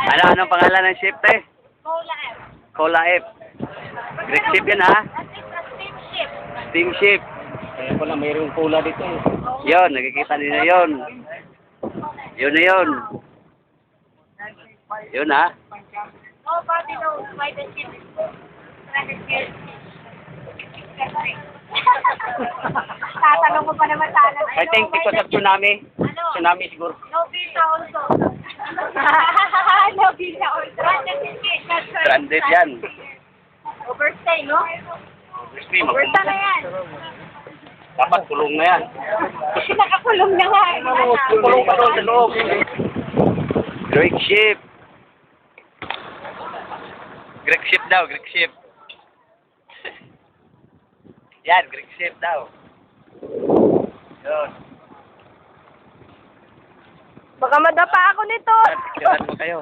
Anong pangalan ng ship, te? Cola F. Cola F. Greek ship yan, ha? Steamship. Steamship. Kaya pala mayroong cola dito. Yon, nakikita nila yon. Yun na yun. Yun, ha? Nobody knows why the ship is tatanong ko pa naman sana. I think because of tsunami. Ano? Tsunami siguro. No visa also. No visa also. Stranded yan. Overstay, no? Crispy, Overstay na yan. dapat kulong na yan. Nakakulong na nga. Kulong pa doon sa loob. Greek ship. Greek ship daw, Greek ship. Yan, Greek ship daw. Yun. Baka madapa ako nito. Tignan mo kayo.